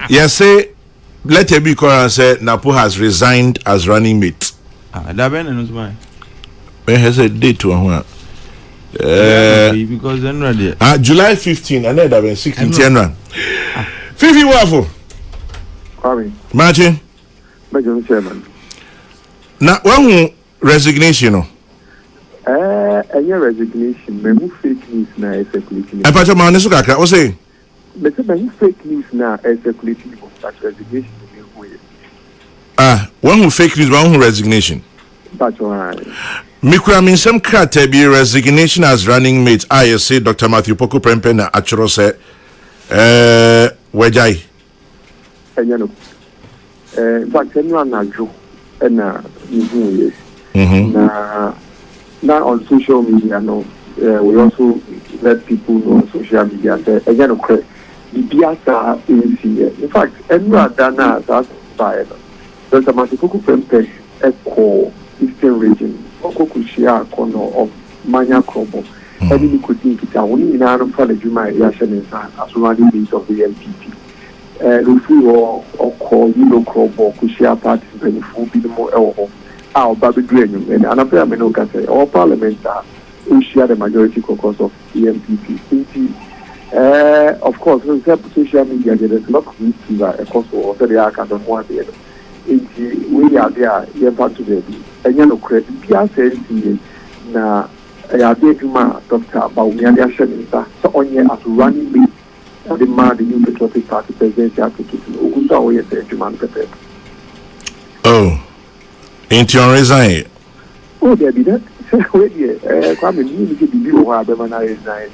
Yes, say let it be correct. Say Napo has resigned as running mate. That ben why? When has a date to one? Because then ready. July 15, and then that been 16 January. Fifi Waffle. Martin. Major Chairman. Now, one resignation. Your resignation, me fake news now circulating. I patch my honest look at what say. But me fake news now circulating that resignation. One who fake news, one who resignation. That's right. Mikra mean some crate be resignation as running mate. I say Dr. Matthew Poku Prempe na actually say wejai. You know. In fact, anyone na jo na yes. Now on social media, no, we also let people know on social media that again, okay, the biasa is here. In fact, anyone that now has by Dr. Matthew Poku Prempe echo Eastern region. Okokushia corner of Manya Krobo. Any could think it only in Adam for the Juma reaction as running leads of the LPP. Rufu or call Yellow Krobo, Kushia party, and full be the more our Baby Green, and another Menoka say, all parliaments are who share the majority caucus of the MPP. Of course, on social media, there is a lot of news a cost of the Arcade of one day. We are there, you're back to the and you know, credit. Pierre says, na I did my Dr. Bawumia so on here as running mate the man the New Patriotic Party presidency application. Ugusa oye say Juman Pepe. Oh, ain't you resign? Oh, there be that. Wait here. Kwame, you need to be you who are the man I resign.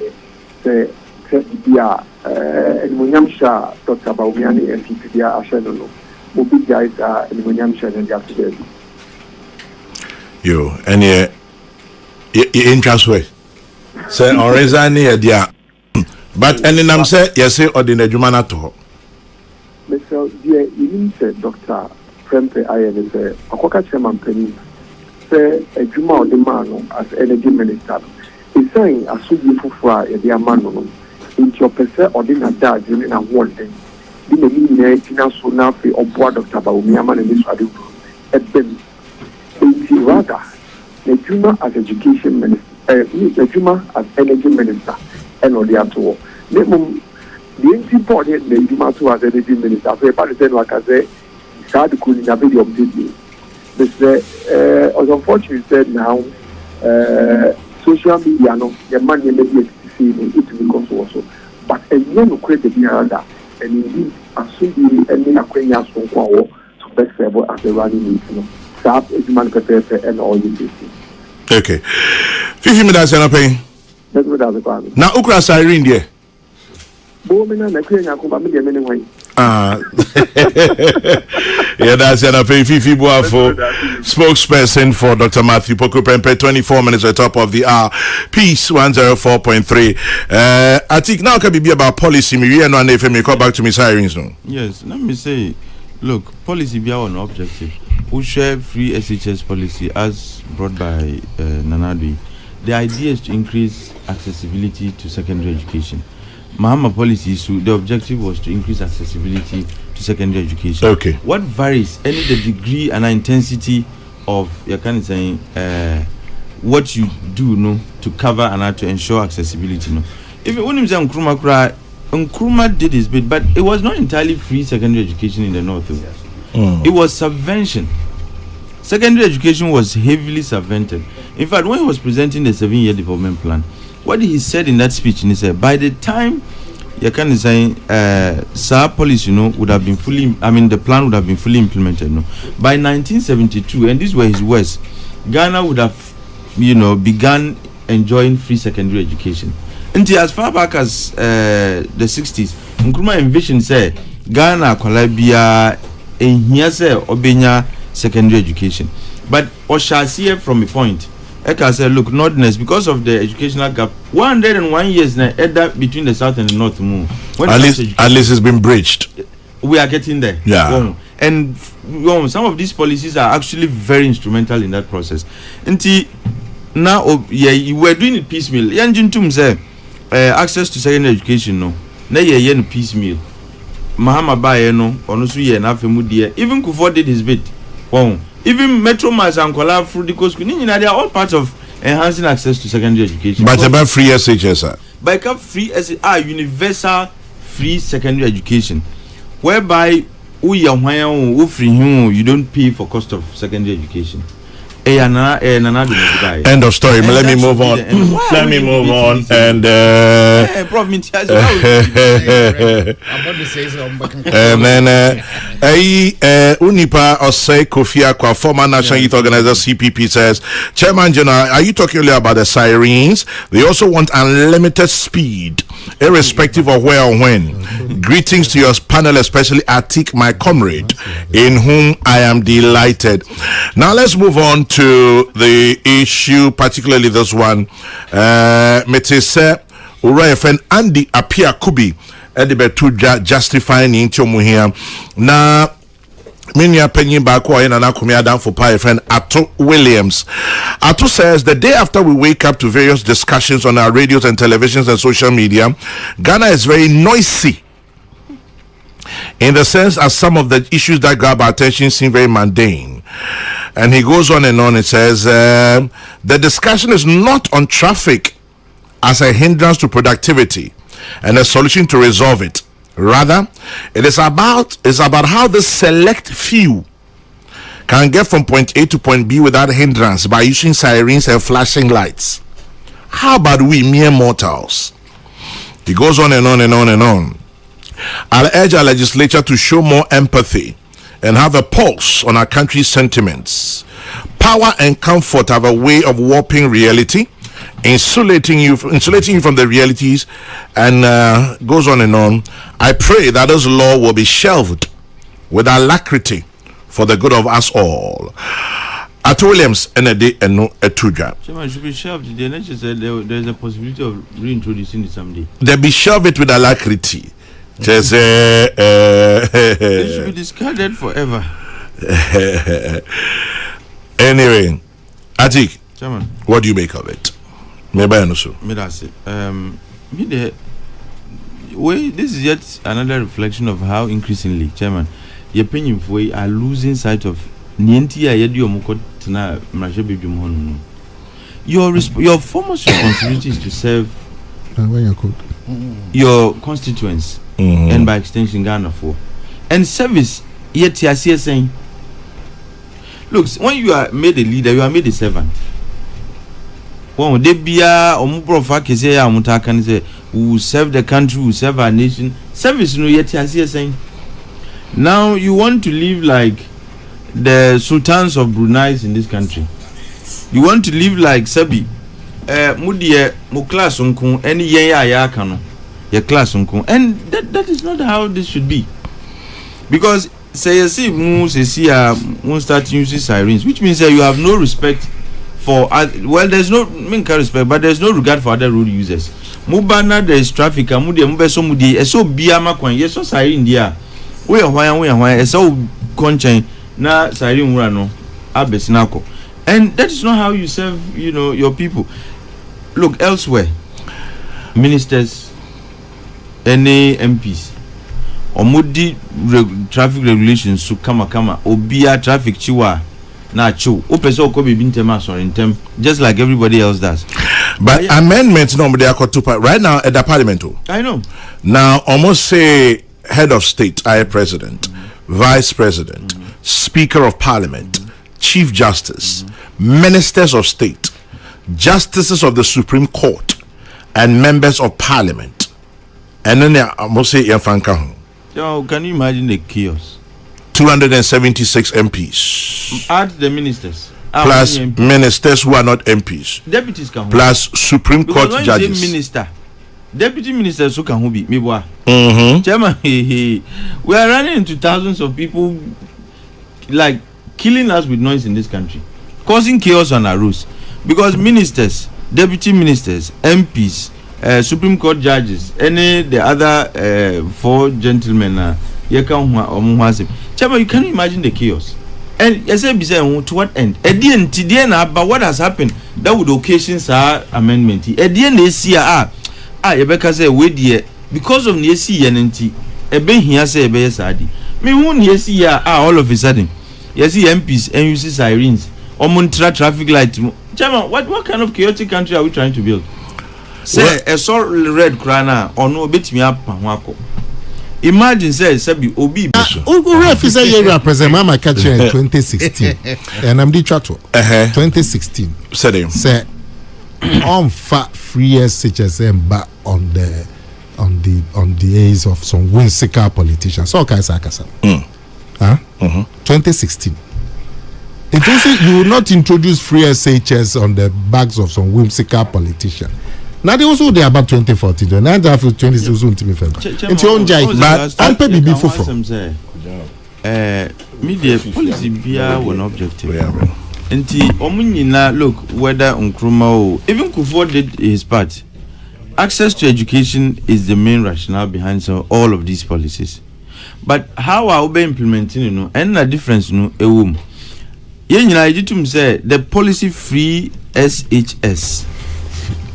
Say, yeah, and Munyamsha, Dr. Bawumia, and PPDA, Ashano. Big guys are in Munyamsha and Yakubu. You and you interest way. Say on resign here, dear. But any name say yes, say or the Jumana to. Mr. Dear, you said Dr. Prempe, I am say, a Coca Chairman Penny, say a Juma or the man as energy minister. He's saying a Suji Fufra, a dear man, into your person or dinner dad during a one day. In the meaning, Tina Sunafi or board Dr. Bawumia man and this adu. Rather, the Juma as education minister, the Juma as energy minister, and all the other. The important the Juma to as energy minister. So, if I say like I say, God could have been obtained. But as unfortunately said now, social media, no, the money may be exceeding it because also. But a young credit behind and indeed, as soon as any acquaintance from Kwao to best level as the running meeting. And all you okay. 50 minutes and a pay. Now, Ukra Siren, dear. Yeah, that's an pay. Fifi Boafo, spokesperson for Dr. Matthew Poku Prempe, 24 minutes at top of the hour. Peace 104.3. I think now can be about policy. Me and one if me call back to me Sirens. Yes, let me say, look, policy be our objective. We share free SHS policy as brought by Nanadwi. The idea is to increase accessibility to secondary education. Mahama policy issue, the objective was to increase accessibility to secondary education. Okay. What varies, any the degree and intensity of your kind of saying what you do no to cover and to ensure accessibility no. If you want to say Nkrumah did his bit, but it was not entirely free secondary education in the north. It was subvention. Secondary education was heavily subvented. In fact, when he was presenting the 7-year development plan, what he said in that speech, he said, by the time you can say SAR policy, would have been fully, the plan would have been fully implemented. By 1972, and these were his words, Ghana would have, begun enjoying free secondary education. Until as far back as the 60s, Nkrumah envisioned say Ghana Colombia and here say Obenya secondary education. But what shall see from a point? I can say, look, Northerners, because of the educational gap, 101 years now, between the south and the north. At least it's been bridged. We are getting there. Yeah. And some of these policies are actually very instrumental in that process. Until now, we're doing it piecemeal. Yanjin Tum say access to secondary education, no. Now you're piecemeal. Mahama Baye no ono so ye na afemu de even Kufuor did his bit. Even Metro Mass and Kola Frudico School, they are all part of enhancing access to secondary education. But about free SHS, by free SHS, universal free secondary education, whereby you don't pay for cost of secondary education. End of story. And let me move on. Let me move on. And then Unipa Osei Kofi Akwa, former National Youth Organizer CPP, says, Chairman General, are you talking earlier about the sirens? They also want unlimited speed, irrespective of where or when. Greetings to your panel, especially Atik, my comrade, in whom I am delighted. Now let's move on to the issue, particularly this one. Metese Ura friend Andy Apia Kubi Edibetu justifying into Muhia. Now Minya Penny Bakwa and Anakumia down for pie friend Ato Williams. Ato says the day after we wake up to various discussions on our radios and televisions and social media, Ghana is very noisy. In the sense as some of the issues that grab our attention seem very mundane. And he goes on and on. It says the discussion is not on traffic as a hindrance to productivity and a solution to resolve it. Rather, it is about how the select few can get from point A to point B without hindrance by using sirens and flashing lights. How about we mere mortals? He goes on and on and on and on. I'll urge our legislature to show more empathy and have a pulse on our country's sentiments. Power and comfort have a way of warping reality, insulating you from the realities, and goes on and on. I pray that this law will be shelved with alacrity for the good of us all. At Williams, and no Etuja. Chairman, should be shelved. The NHS said there's a possibility of reintroducing it someday. They be shelved it with alacrity. Just it should be discarded forever. Anyway, Atik, Chairman, what do you make of it? Maybe I know so. This is yet another reflection of how increasingly, Chairman, your opinion we are losing sight of your foremost responsibility is to serve your constituents. And by extension Ghana for and service yet you are saying look, when you are made a leader you are made a servant. When they be a say we will serve the country, we will serve our nation. Service no yet you are saying now you want to live like the sultans of Brunei in this country. You want to live like Sabi Mudie Muklas Unkun any ya kano your class and that is not how this should be, because say you see won't start using sirens, which means that you have no respect for there's no respect, but there's no regard for other road users. Mubana there is traffic and mube so biama kwan yes so siren dia we are so conchain na siren wura no abesinako, and that is not how you serve your people. Look elsewhere, ministers, any MPs omudi traffic regulations so kama obia traffic chiwa na cho opese okobe bintema so intem just like everybody else does. But amendments no they are right now at the parliament. I know. Now almost say head of state, president, vice president, speaker of parliament, chief justice, ministers of state, justices of the Supreme Court, and members of parliament. And then I must say, can you imagine the chaos? 276 MPs. Add the ministers. Plus ministers who are not MPs. Deputies can plus Supreme Court judges. Minister, deputy ministers who can be. Chairman, we are running into thousands of people like killing us with noise in this country, causing chaos on our roads. Because ministers, deputy ministers, MPs, Supreme Court judges, any the other 4 gentlemen, Chairman, you can imagine the chaos. And yes, to what end? At the end, but what has happened that would occasion our amendment. At the end, they see Rebecca say, wait, dear, because of the NNT, ebe hia say ebe yesadi me hu ne yesi ya all of a sudden yesi MPs and you see sirens omuntra traffic light chairman what kind of chaotic country are we trying to build say a so red crana or no betimi apa ho akọ imagine say sabi obi ref say you represent mama catch in 2016 and I'm the chatwo 2016 say on fat free SHSM back on the aids of some whimsical politicians. So okay, 2016. It also you will not introduce free SHS on the backs of some whimsical politician. Now they also they about 2014. Now they have 2016 to be fair. It's your own jai. But I'm pay be for. Media policy bia one objective. Nti omunyina look whether Nkrumah even Kufuor did his part. Access to education is the main rationale behind all of these policies. But how are we implementing and the difference ewum. Ye nyina yitum say the policy free SHS.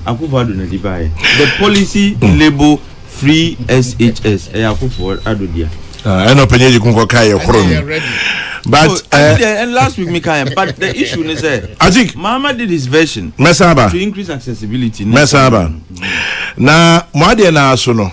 Akufo na dibaye. The policy label free SHS. Akufo adodia. Eno penyeji kunko kai okron. But and last week but the issue is I think Mama did his version to increase accessibility. Na mwadi na aso no